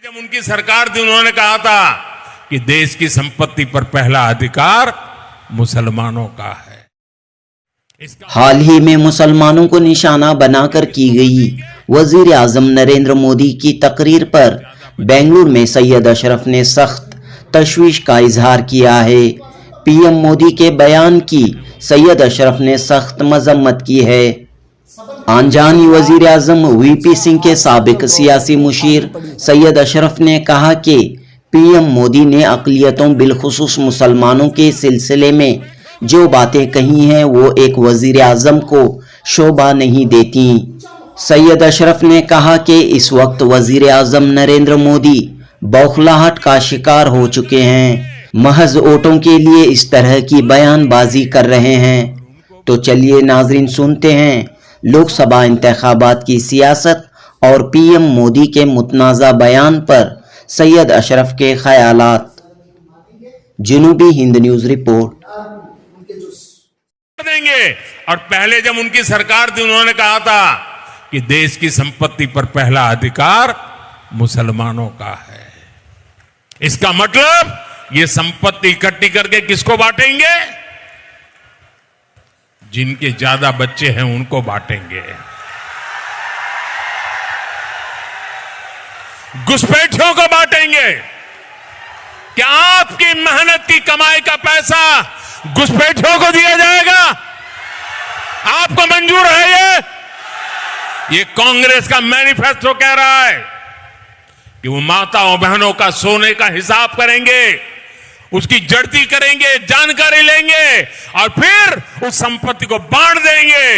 जब उनकी सरकार थी उन्होंने कहा था कि देश की संपत्ति पर पहला अधिकार मुसलमानों का है। हाल ही में मुसलमानों को निशाना बनाकर की गई वजीर आजम नरेंद्र मोदी की तकरीर पर बेंगलुरु में सैयद अशरफ ने सख्त तशवीश का इजहार किया है। पीएम मोदी के बयान की सैयद अशरफ ने सख्त मजम्मत की है। आनजानी वजीर आजम वीपी सिंह के साबिक सियासी मुशीर सैयद अशरफ ने कहा कि पीएम मोदी ने अक़लियतों बिलखुसूस मुसलमानों के सिलसिले में जो बातें कही हैं वो एक वजीर आजम को शोभा नहीं देती। सैयद अशरफ ने कहा कि इस वक्त वजीर आजम नरेंद्र मोदी बौखलाहट का शिकार हो चुके हैं, महज वोटों के लिए इस तरह की बयानबाजी कर रहे हैं। तो चलिए नाजरीन सुनते हैं लोकसभा इंतखाबात की सियासत और पीएम मोदी के मुतनाज़ा बयान पर सैयद अशरफ के ख्यालात। जनूबी हिंद न्यूज रिपोर्ट। देंगे और पहले जब उनकी सरकार थी उन्होंने कहा था कि देश की संपत्ति पर पहला अधिकार मुसलमानों का है। इसका मतलब ये संपत्ति इकट्ठी करके किसको बांटेंगे? जिनके ज्यादा बच्चे हैं उनको बांटेंगे। घुसपैठियों को बांटेंगे। क्या आपकी मेहनत की कमाई का पैसा घुसपैठियों को दिया जाएगा? आपको मंजूर है? ये कांग्रेस का मैनिफेस्टो कह रहा है कि वो माताओं बहनों का सोने का हिसाब करेंगे, उसकी जड़ती करेंगे, जानकारी लेंगे और फिर उस संपत्ति को बांट देंगे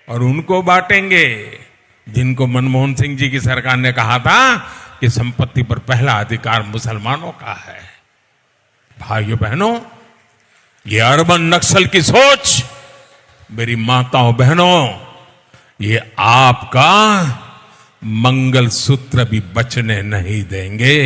और उनको बांटेंगे जिनको मनमोहन सिंह जी की सरकार ने कहा था कि संपत्ति पर पहला अधिकार मुसलमानों का है। भाइयों बहनों, ये अर्बन नक्सल की सोच, मेरी माताओं बहनों, ये आपका मंगलसूत्र भी बचने नहीं देंगे,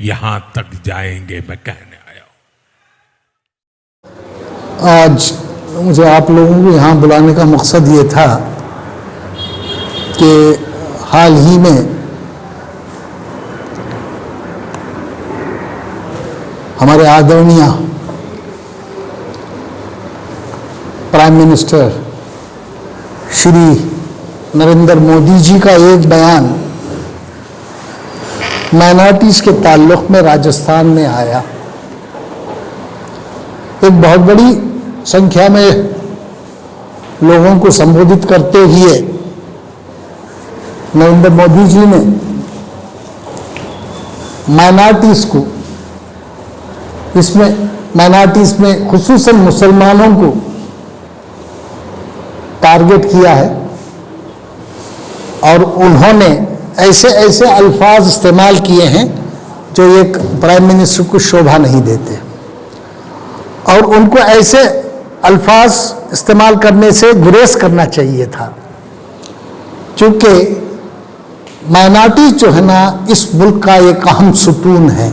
यहां तक जाएंगे, मैं कहने आया हूं। आज मुझे आप लोगों को यहां बुलाने का मकसद ये था कि हाल ही में हमारे आदरणीय प्राइम मिनिस्टर श्री नरेंद्र मोदी जी का एक बयान माइनॉरिटीज के ताल्लुक में राजस्थान में आया। एक बहुत बड़ी संख्या में लोगों को संबोधित करते हुए नरेंद्र मोदी जी ने माइनॉरिटीज को, इसमें माइनॉरिटीज में खुसूसन मुसलमानों को टारगेट किया है और उन्होंने ऐसे ऐसे अल्फाज इस्तेमाल किए हैं जो एक प्राइम मिनिस्टर को शोभा नहीं देते और उनको ऐसे अल्फाज इस्तेमाल करने से गुरेज करना चाहिए था, क्योंकि माइनॉरिटी जो है ना इस मुल्क का एक अहम सुतून है,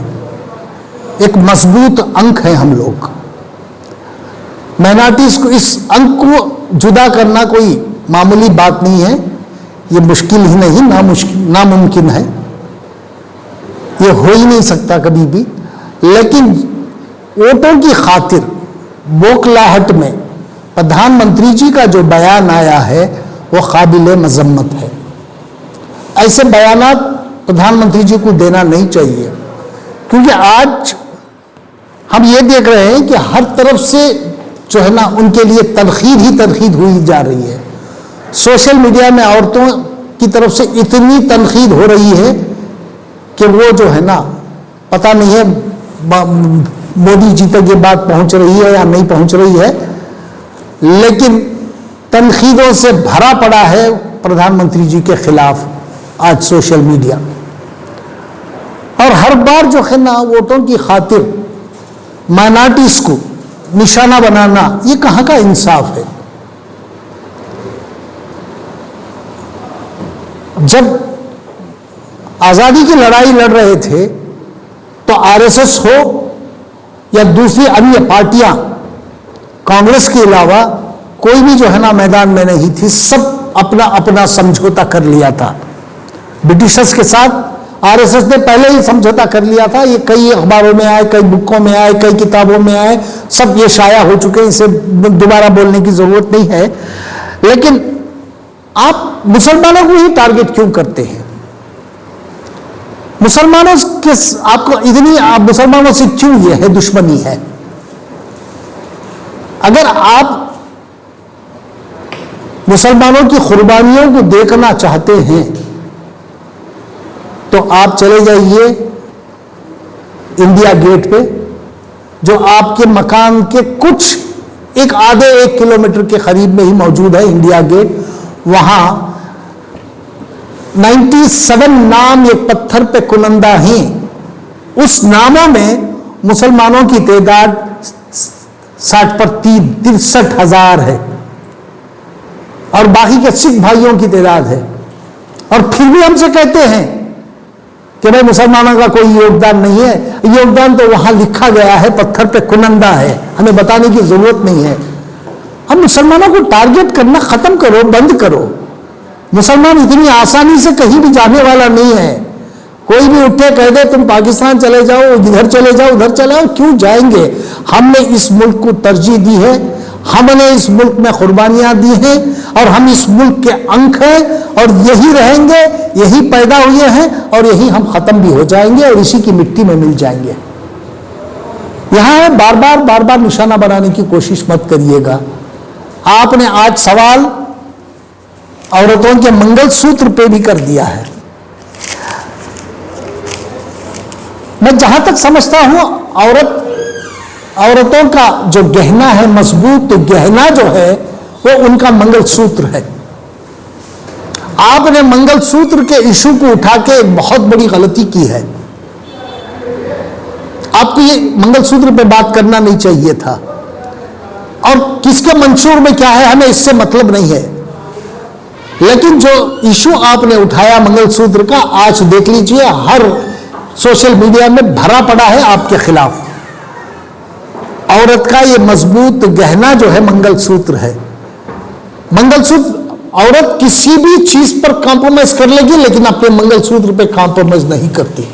एक मजबूत अंक है। हम लोग माइनॉरिटीज को, इस अंक को जुदा करना कोई मामूली बात नहीं है, ये मुश्किल ही नहीं, नामुमकिन है, ये हो ही नहीं सकता कभी भी। लेकिन वोटों की खातिर बौखलाहट में प्रधानमंत्री जी का जो बयान आया है वो काबिल मजम्मत है। ऐसे बयानात प्रधानमंत्री जी को देना नहीं चाहिए, क्योंकि आज हम ये देख रहे हैं कि हर तरफ से जो है ना उनके लिए तनकीद ही तनकीद हुई जा रही है। सोशल मीडिया में औरतों की तरफ से इतनी तनकीद हो रही है कि वो जो है ना पता नहीं है मोदी जी तक ये बात पहुंच रही है या नहीं पहुंच रही है, लेकिन तनकीदों से भरा पड़ा है प्रधानमंत्री जी के खिलाफ आज सोशल मीडिया। और हर बार जो है ना वोटों की खातिर माइनॉरिटीज को निशाना बनाना, ये कहां का इंसाफ है? जब आजादी की लड़ाई लड़ रहे थे तो आरएसएस हो या दूसरी अन्य पार्टियां, कांग्रेस के अलावा कोई भी जो है ना मैदान में नहीं थी, सब अपना अपना समझौता कर लिया था ब्रिटिशर्स के साथ आरएसएस ने पहले ही समझौता कर लिया था, ये कई अखबारों में आए, कई बुकों में आए, कई किताबों में आए, सब ये शाया हो चुके हैं, इसे दोबारा बोलने की जरूरत नहीं है। लेकिन आप मुसलमानों को ही टारगेट क्यों करते हैं? मुसलमानों के आपको इतनी मुसलमानों से क्यों ये है दुश्मनी है? अगर आप मुसलमानों की कुर्बानियों को देखना चाहते हैं तो आप चले जाइए इंडिया गेट पे, जो आपके मकान के कुछ आधे 1 किलोमीटर के करीब में ही मौजूद है इंडिया गेट। वहां 97 नाम एक पत्थर पे कुनंदा हैं। उस नामों में मुसलमानों की तादाद 60 पर 63,000 है और बाकी के सिख भाइयों की तादाद है। और फिर भी हमसे कहते हैं कि भाई मुसलमानों का कोई योगदान नहीं है। योगदान तो वहां लिखा गया है, पत्थर पे कुनंदा है, हमें बताने की जरूरत नहीं है। हम मुसलमानों को टारगेट करना खत्म करो, बंद करो। मुसलमान इतनी आसानी से कहीं भी जाने वाला नहीं है। कोई भी उठे कह दे तुम पाकिस्तान चले जाओ, इधर चले जाओ, उधर चले जाओ, क्यों जाएंगे? हमने इस मुल्क को तरजीह दी है, हमने इस मुल्क में कुर्बानियां दी हैं और हम इस मुल्क के अंग हैं और यही रहेंगे, यही पैदा हुए हैं और यही हम खत्म भी हो जाएंगे और इसी की मिट्टी में मिल जाएंगे। यहां बार बार निशाना बनाने की कोशिश मत करिएगा। आपने आज सवाल औरतों के मंगलसूत्र पे भी कर दिया है। मैं जहां तक समझता हूं औरतों का जो गहना है, मजबूत गहना जो है वो उनका मंगलसूत्र है। आपने मंगलसूत्र के इशू को उठा के एक बहुत बड़ी गलती की है। आपको ये मंगलसूत्र पे बात करना नहीं चाहिए था। और किसके मंशूर में क्या है हमें इससे मतलब नहीं है, लेकिन जो इशू आपने उठाया मंगलसूत्र का, आज देख लीजिए हर सोशल मीडिया में भरा पड़ा है आपके खिलाफ। औरत का ये मजबूत गहना जो है मंगलसूत्र है। मंगलसूत्र, औरत किसी भी चीज पर कॉम्प्रोमाइज कर लेगी लेकिन अपने मंगलसूत्र पे कॉम्प्रोमाइज नहीं करती।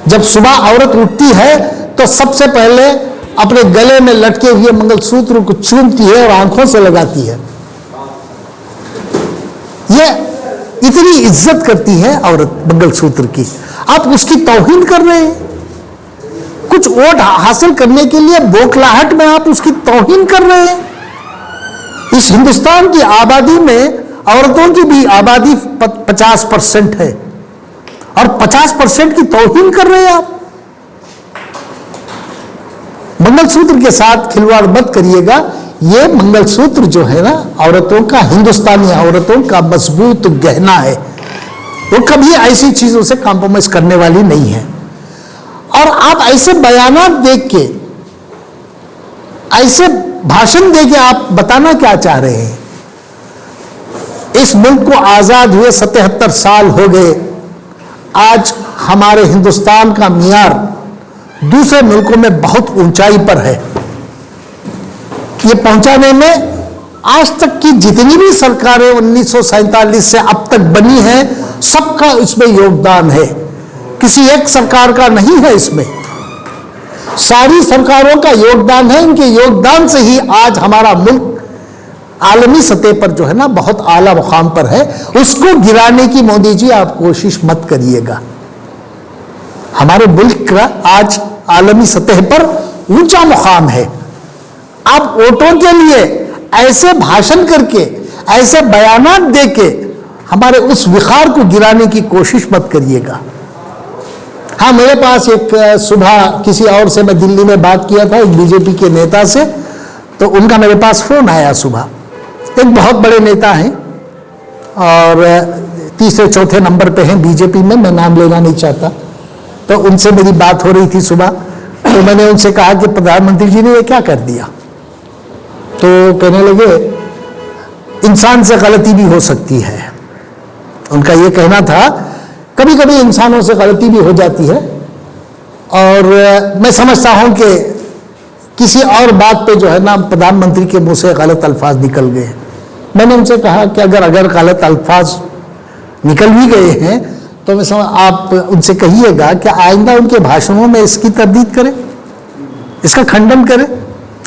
जब सुबह औरत उठती है तो सबसे पहले अपने गले में लटके हुए मंगलसूत्र को चूमती है और आंखों से लगाती है। यह इतनी इज्जत करती है औरत मंगलसूत्र की, आप उसकी तौहीन कर रहे हैं। कुछ वोट हासिल करने के लिए बौखलाहट में आप उसकी तौहीन कर रहे हैं। इस हिंदुस्तान की आबादी में औरतों की भी आबादी 50% है और 50% की तौहीन कर रहे हैं आप। मंगलसूत्र के साथ खिलवाड़ मत करिएगा। ये मंगलसूत्र जो है ना औरतों का, हिंदुस्तानी औरतों का मजबूत गहना है, वो कभी ऐसी चीजों से कॉम्प्रोमाइज करने वाली नहीं है। और आप ऐसे बयानात देख के, ऐसे भाषण दे के आप बताना क्या चाह रहे हैं? इस मुल्क को आजाद हुए 77 साल हो गए। आज हमारे हिंदुस्तान का मियार दूसरे मुल्कों में बहुत ऊंचाई पर है। ये पहुंचाने में आज तक की जितनी भी सरकारें 1947 से अब तक बनी हैं, सबका इसमें योगदान है। किसी एक सरकार का नहीं है, इसमें सारी सरकारों का योगदान है। इनके योगदान से ही आज हमारा मुल्क आलमी सतह पर जो है ना बहुत आला मुकाम पर है। उसको गिराने की मोदी जी आप कोशिश मत करिएगा। हमारे मुल्क का आज आलमी सतह पर ऊंचा मुकाम है। आप वोटों के लिए ऐसे भाषण करके, ऐसे बयानात देके हमारे उस विखार को गिराने की कोशिश मत करिएगा। हाँ, मेरे पास एक सुबह किसी और से मैं दिल्ली में बात किया था, एक बीजेपी के नेता से, तो उनका मेरे पास फोन आया सुबह। एक बहुत बड़े नेता हैं और तीसरे चौथे नंबर पे हैं बीजेपी में, मैं नाम लेना नहीं चाहता। तो उनसे मेरी बात हो रही थी सुबह, तो मैंने उनसे कहा कि प्रधानमंत्री जी ने ये क्या कर दिया? तो कहने लगे इंसान से गलती भी हो सकती है। उनका ये कहना था कभी कभी इंसानों से गलती भी हो जाती है और मैं समझता हूं कि किसी और बात पे जो है ना प्रधानमंत्री के मुंह से गलत अल्फाज निकल गए। मैंने उनसे कहा कि अगर गलत अल्फाज निकल भी गए हैं तो मैं समझ, आप उनसे कहिएगा कि आइंदा उनके भाषणों में इसकी तरदीद करें, इसका खंडन करें,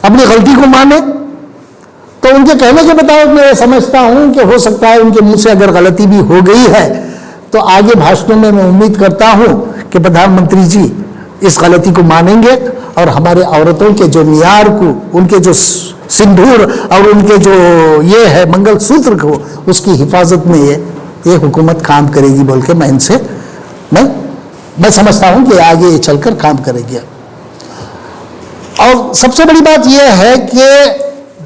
अपनी गलती को माने। तो उनके कहने के मुताबिक मैं समझता हूं कि हो सकता है उनके मुंह से अगर गलती भी हो गई है तो आगे भाषणों में मैं उम्मीद करता हूं कि प्रधानमंत्री जी इस गलती को मानेंगे और हमारे औरतों के जो मियार को, उनके जो सिंदूर और उनके जो ये है मंगलसूत्र को, उसकी हिफाजत में ये हुकूमत काम करेगी बोल के मैं समझता हूं कि आगे ये चलकर काम करेगी। और सबसे बड़ी बात यह है कि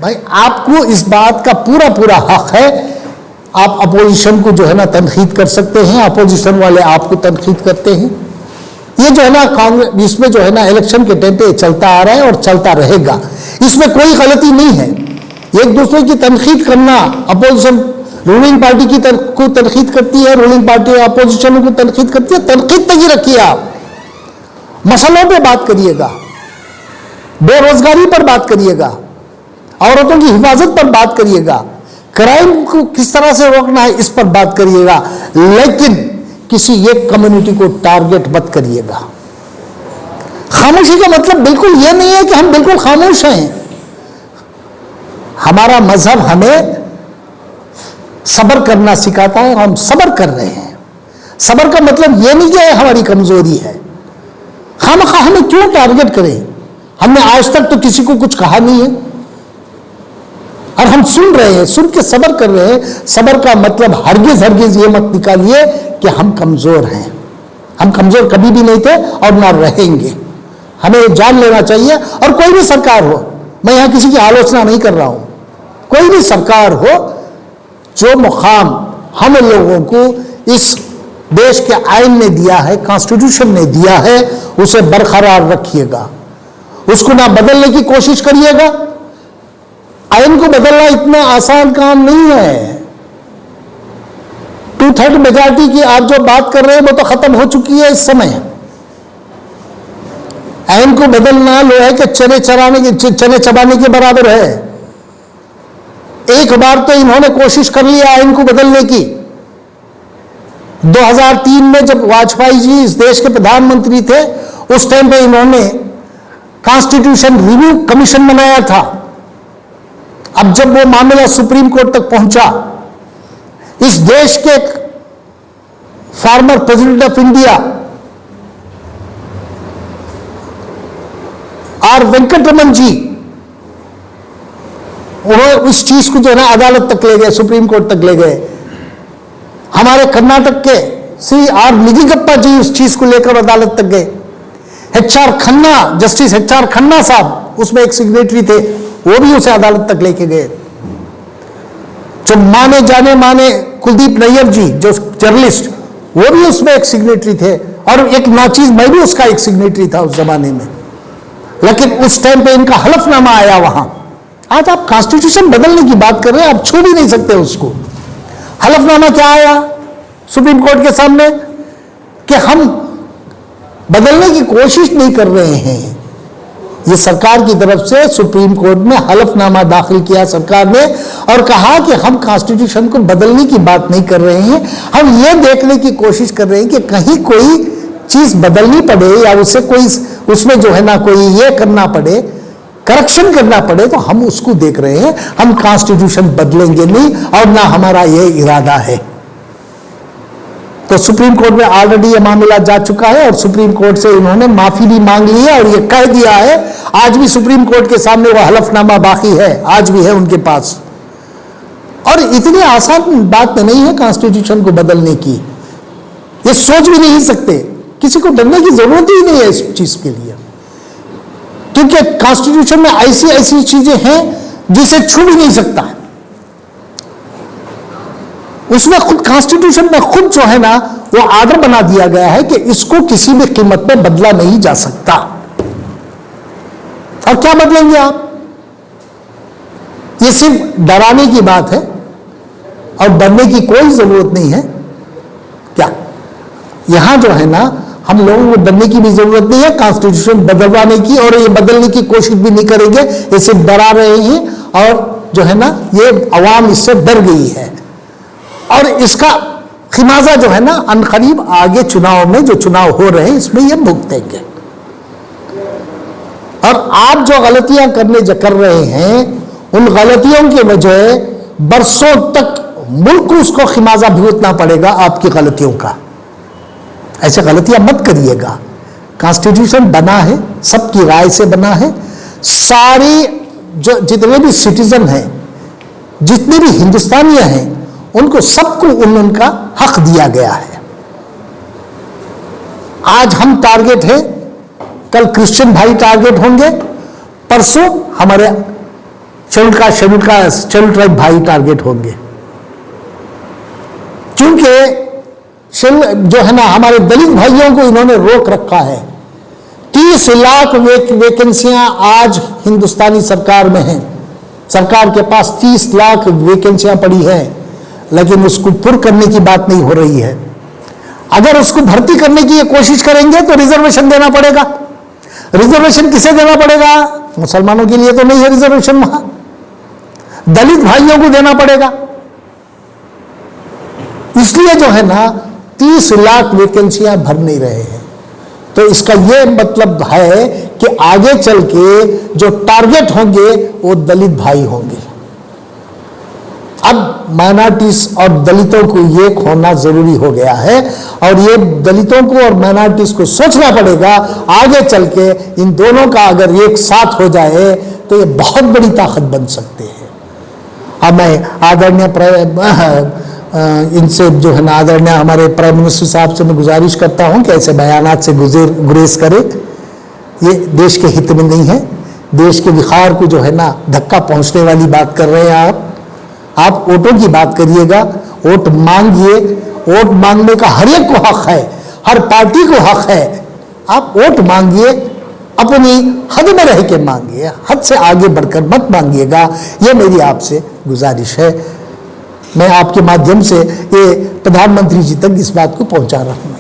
भाई आपको इस बात का पूरा पूरा हक है, आप अपोजिशन को जो है ना तनकीद कर सकते हैं, अपोजिशन वाले आपको तनकीद करते हैं। ये जो है ना कांग्रेस, इसमें जो है ना इलेक्शन के टाइम पे चलता आ रहा है और चलता रहेगा, इसमें कोई गलती नहीं है। एक दूसरे की तनकीद करना, अपोजिशन रूलिंग पार्टी को तनकीद करती है, रूलिंग पार्टी अपोजिशन को तनकीद करती है, तनकीद तक ही रखिए। आप मसलों पे बात करिएगा, बेरोजगारी पर बात करिएगा, औरतों की हिफाजत पर बात करिएगा, क्राइम को किस तरह से रोकना है इस पर बात करिएगा, लेकिन किसी एक कम्युनिटी को टारगेट मत करिएगा। खामोशी का मतलब बिल्कुल यह नहीं है कि हम बिल्कुल खामोश हैं। हमारा मजहब हमें सब्र करना सिखाता है और हम सब्र कर रहे हैं। सब्र का मतलब यह नहीं कि हमारी कमजोरी है। खामखा हमें क्यों टारगेट करें? हमने आज तक तो किसी को कुछ कहा नहीं है और हम सुन रहे हैं, सुन के सब्र कर रहे हैं। सब्र का मतलब हरगिज हरगिज ये मत निकालिए कि हम कमजोर हैं। हम कमजोर कभी भी नहीं थे और ना रहेंगे। हमें जान लेना चाहिए। और कोई भी सरकार हो, मैं यहां किसी की आलोचना नहीं कर रहा हूं, कोई भी सरकार हो, जो मुकाम हम लोगों को इस देश के आईन ने दिया है, कॉन्स्टिट्यूशन ने दिया है, उसे बरकरार रखिएगा। उसको ना बदलने की कोशिश करिएगा। आईन को बदलना इतना आसान काम नहीं है। 2/3 मेजॉरिटी की आप जो बात कर रहे हैं वो तो खत्म हो चुकी है इस समय। आईन को बदलना लोहे के चने चबाने के बराबर है। एक बार तो इन्होंने कोशिश कर लिया आईन को बदलने की। 2003 में जब वाजपेयी जी इस देश के प्रधानमंत्री थे, उस टाइम पे इन्होंने कॉन्स्टिट्यूशन रिव्यू कमीशन बनाया था। अब जब वो मामला सुप्रीम कोर्ट तक पहुंचा, इस देश के former president of India R Venkataraman ji, उन्होंने उस चीज को जो है ना अदालत तक ले गए, सुप्रीम कोर्ट तक ले गए। हमारे कर्नाटक के श्री आर निधिगप्पा जी उस चीज को लेकर अदालत तक गए। HR Khanna, justice HR Khanna साहब उसमें एक सिग्नेटरी थे, वो भी उसे अदालत तक लेके गए। जो माने जाने माने कुलदीप नैयर जी, जो जर्नलिस्ट, वो भी उसमें एक सिग्नेटरी थे। और एक नाचीज, मैं भी उसका एक सिग्नेटरी था उस जमाने में। लेकिन उस टाइम पे इनका हलफनामा आया वहां। आज आप कॉन्स्टिट्यूशन बदलने की बात कर रहे हैं, आप छू भी नहीं सकते उसको। हलफनामा क्या आया सुप्रीम कोर्ट के सामने कि हम बदलने की कोशिश नहीं कर रहे हैं। ये सरकार की तरफ से सुप्रीम कोर्ट में हलफनामा दाखिल किया सरकार ने और कहा कि हम कॉन्स्टिट्यूशन को बदलने की बात नहीं कर रहे हैं, हम ये देखने की कोशिश कर रहे हैं कि कहीं कोई चीज बदलनी पड़े या उसे कोई उसमें जो है ना कोई ये करना पड़े, करेक्शन करना पड़े, तो हम उसको देख रहे हैं। हम कॉन्स्टिट्यूशन बदलेंगे नहीं और ना हमारा ये इरादा है। तो सुप्रीम कोर्ट में ऑलरेडी ये मामला जा चुका है और सुप्रीम कोर्ट से इन्होंने माफी भी मांग ली है और ये कह दिया है। आज भी सुप्रीम कोर्ट के सामने वो हलफनामा बाकी है, आज भी है उनके पास। और इतनी आसान बात नहीं है कॉन्स्टिट्यूशन को बदलने की, ये सोच भी नहीं सकते। किसी को डरने की जरूरत ही नहीं है इस चीज के लिए, क्योंकि कॉन्स्टिट्यूशन में ऐसी ऐसी चीजें हैं जिसे छू भी नहीं सकता। उसमें खुद कॉन्स्टिट्यूशन में खुद जो है ना वो आर्डर बना दिया गया है कि इसको किसी भी कीमत पे बदला नहीं जा सकता। और क्या बदलेंगे आप? ये सिर्फ डराने की बात है और डरने की कोई जरूरत नहीं है। क्या यहां जो है ना हम लोगों को डरने की भी जरूरत नहीं है कॉन्स्टिट्यूशन बदलवाने की, और ये बदलने की कोशिश भी नहीं करेंगे। ये सिर्फ डरा रहे हैं और जो है ना ये अवाम इससे डर गई है और इसका खिमाजा जो है ना अनकरीब आगे चुनाव में, जो चुनाव हो रहे हैं इसमें ये भुगतेंगे। और आप जो गलतियां कर रहे हैं उन गलतियों की वजह बरसों तक मुल्क को उसको खिमाजा भुगतना पड़ेगा आपकी गलतियों का। ऐसे गलतियां मत करिएगा। कॉन्स्टिट्यूशन बना है, सबकी राय से बना है, सारी जो जितने भी सिटीजन हैं, जितने भी हिंदुस्तानी हैं, उनको सबको उनका हक दिया गया है। आज हम टारगेट है, कल क्रिश्चियन भाई टारगेट होंगे, परसों हमारे शेड्यूल ट्राइब भाई टारगेट होंगे। क्योंकि जो है ना हमारे दलित भाइयों को इन्होंने रोक रखा है। 30 लाख वैकेंसियां आज हिंदुस्तानी सरकार में हैं। सरकार के पास 30 लाख वैकेंसियां पड़ी हैं, लेकिन उसको पूर्ण करने की बात नहीं हो रही है। अगर उसको भर्ती करने की ये कोशिश करेंगे तो रिजर्वेशन देना पड़ेगा। रिजर्वेशन किसे देना पड़ेगा? मुसलमानों के लिए तो नहीं है रिजर्वेशन, वहां दलित भाइयों को देना पड़ेगा। इसलिए जो है ना 30 लाख वैकेंसियां भर नहीं रहे हैं। तो इसका यह मतलब है कि आगे चल के जो टारगेट होंगे वो दलित भाई होंगे। अब माइनॉरिटीज और दलितों को एक होना जरूरी हो गया है, और ये दलितों को और माइनॉरिटीज को सोचना पड़ेगा आगे चल के इन दोनों का अगर एक साथ हो जाए तो ये बहुत बड़ी ताकत बन सकते हैं। अब मैं आदरणीय इनसे जो है ना आदरणीय हमारे प्राइम मिनिस्टर साहब से मैं गुजारिश करता हूं कि ऐसे बयानात से गुरेज करें। ये देश के हित में नहीं है। देश के विखार को जो है ना धक्का पहुंचने वाली बात कर रहे हैं आप वोटों की बात करिएगा, वोट मांगिए। वोट मांगने का हर एक को हक है, हर पार्टी को हक है। आप वोट मांगिए, अपनी हद में रह के मांगिए, हद से आगे बढ़कर मत मांगिएगा। ये मेरी आपसे गुजारिश है। मैं आपके माध्यम से ये प्रधानमंत्री जी तक इस बात को पहुंचा रहा हूं।